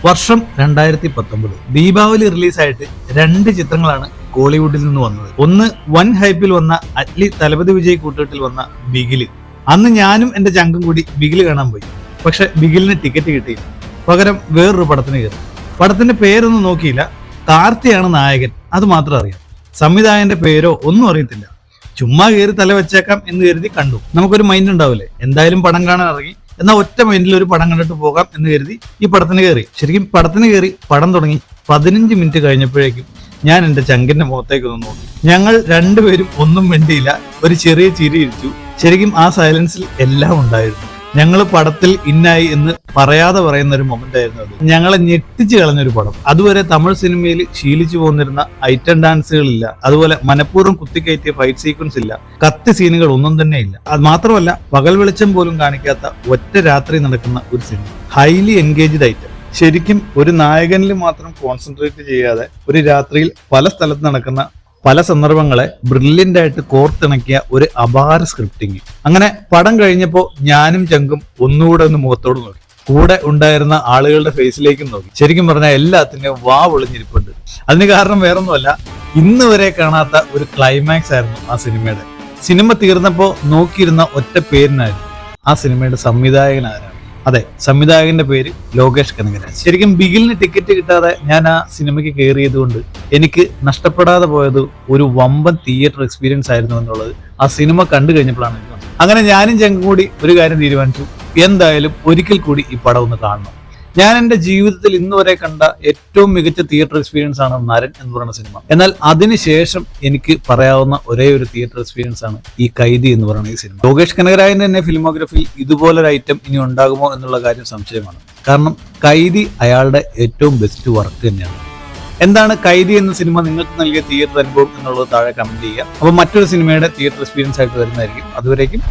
വർഷം 2019 ദീപാവലി റിലീസായിട്ട് 2 ചിത്രങ്ങളാണ് കോളിവുഡിൽ നിന്ന് വന്നത്. ഒന്ന് വൻ ഹൈപ്പിൽ വന്ന അറ്റ്ലി തലപതി വിജയ് കൂട്ടുകെട്ടിൽ വന്ന ബിഗില്. അന്ന് ഞാനും എന്റെ ചങ്കും കൂടി ബിഗില് കാണാൻ പോയി. പക്ഷെ ബിഗിലിന് ടിക്കറ്റ് കിട്ടിയില്ല. പകരം വേറൊരു പടത്തിന് കയറി. പടത്തിന്റെ പേരൊന്നും നോക്കിയില്ല. കാർത്തിയാണ് നായകൻ, അത് മാത്രം അറിയാം. സംവിധായകന്റെ പേരോ ഒന്നും അറിയത്തില്ല. ചുമ്മാ കയറി തല വെച്ചേക്കാം എന്ന് കരുതി കണ്ടു. നമുക്കൊരു മൈൻഡ് ഉണ്ടാവില്ലേ, എന്തായാലും പടം കാണാൻ ഇറങ്ങി, എന്നാൽ ഒറ്റ മൈൻഡിൽ ഒരു പടം കണ്ടിട്ട് പോകാം എന്ന് കരുതി ഈ പടത്തിന് കയറി. ശരിക്കും പടത്തിന് കയറി പടം തുടങ്ങി 15 മിനിറ്റ് കഴിഞ്ഞപ്പോഴേക്കും ഞാൻ എന്റെ ചങ്കിന്റെ മുഖത്തേക്ക് ഒന്ന് നോക്കി. ഞങ്ങൾ രണ്ടുപേരും ഒന്നും മിണ്ടിയില്ല, ഒരു ചെറിയ ചിരി ഇരിച്ചു. ശരിക്കും ആ സൈലൻസിൽ എല്ലാം ഉണ്ടായിരുന്നു. ഞങ്ങൾ പടത്തിൽ ഇന്നായി എന്ന് പറയാതെ പറയുന്ന ഒരു മൊമെന്റ് ആയിരുന്നു അത്. ഞങ്ങളെ ഞെട്ടിച്ചു കളഞ്ഞൊരു പടം. അതുവരെ തമിഴ് സിനിമയിൽ ശീലിച്ചു പോന്നിരുന്ന ഐറ്റം ഡാൻസുകളില്ല, അതുപോലെ മനഃപൂർവ്വം കുത്തിക്കയറ്റിയ ഫൈറ്റ് സീക്വൻസ് ഇല്ല, കത്തി സീനുകൾ ഒന്നും തന്നെ ഇല്ല. അത് മാത്രമല്ല, പകൽ വെളിച്ചം പോലും കാണിക്കാത്ത ഒറ്റ രാത്രി നടക്കുന്ന ഒരു സിനിമ. Highly engaged item. ശരിക്കും ഒരു നായകനിൽ മാത്രം കോൺസെൻട്രേറ്റ് ചെയ്യാതെ ഒരു രാത്രിയിൽ പല സ്ഥലത്ത് നടക്കുന്ന പല സന്ദർഭങ്ങളെ ബ്രില്യന്റ് ആയിട്ട് കോർത്തിണക്കിയ ഒരു അപാര സ്ക്രിപ്റ്റിംഗ്. അങ്ങനെ പടം കഴിഞ്ഞപ്പോ ഞാനും ചങ്കും ഒന്നുകൂടെ ഒന്ന് മുഖത്തോട് നോക്കി. കൂടെ ഉണ്ടായിരുന്ന ആളുകളുടെ ഫേസിലേക്കും നോക്കി. ശരിക്കും പറഞ്ഞാൽ എല്ലാത്തിന്റെയും വാ ഒളിഞ്ഞിരിപ്പുണ്ട്. അതിന് കാരണം വേറൊന്നുമല്ല, ഇന്ന് വരെ കാണാത്ത ഒരു ക്ലൈമാക്സ് ആയിരുന്നു ആ സിനിമയുടെ. സിനിമ തീർന്നപ്പോ നോക്കിയിരുന്ന ഒറ്റ പേരിനായിരുന്നു ആ സിനിമയുടെ സംവിധായകൻ ആരാണ്. അതെ, സംവിധായകന്റെ പേര് ലോകേഷ് കനകരാജ്. ശരിക്കും ബിഗിലിന് ടിക്കറ്റ് കിട്ടാതെ ഞാൻ ആ സിനിമയ്ക്ക് കയറിയത് കൊണ്ട് എനിക്ക് നഷ്ടപ്പെടാതെ പോയത് ഒരു വമ്പൻ തിയേറ്റർ എക്സ്പീരിയൻസ് ആയിരുന്നു എന്നുള്ളത് ആ സിനിമ കണ്ടു കഴിഞ്ഞപ്പോഴാണ് എനിക്ക് മനസ്സിലായത്. അങ്ങനെ ഞാനും ചങ്കും കൂടി ഒരു കാര്യം തീരുമാനിച്ചു, എന്തായാലും ഒരിക്കൽ കൂടി ഈ പടം ഒന്ന് കാണണം. ഞാൻ എന്റെ ജീവിതത്തിൽ ഇന്ന് വരെ കണ്ട ഏറ്റവും മികച്ച തിയേറ്റർ എക്സ്പീരിയൻസ് ആണ് നരൻ എന്ന് പറയുന്ന സിനിമ. എന്നാൽ അതിനുശേഷം എനിക്ക് പറയാവുന്ന ഒരേ ഒരു തിയേറ്റർ എക്സ്പീരിയൻസ് ആണ് ഈ കൈദി എന്ന് പറയുന്ന ഈ സിനിമ. ലോകേഷ് കനകരാജിന്റെ തന്നെ ഫിലിമോഗ്രഫിയിൽ ഇതുപോലൊരു ഐറ്റം ഇനി ഉണ്ടാകുമോ എന്നുള്ള കാര്യം സംശയമാണ്. കാരണം കൈദി അയാളുടെ ഏറ്റവും ബെസ്റ്റ് വർക്ക് തന്നെയാണ്. എന്താണ് കൈദി എന്ന സിനിമ നിങ്ങൾക്ക് നൽകിയ തിയേറ്റർ അനുഭവം എന്നുള്ളത് താഴെ കമന്റ് ചെയ്യുക. അപ്പോൾ മറ്റൊരു സിനിമയുടെ തിയേറ്റർ എക്സ്പീരിയൻസ് ആയിട്ട് വരുന്നതായിരിക്കും. അതുവരേക്കും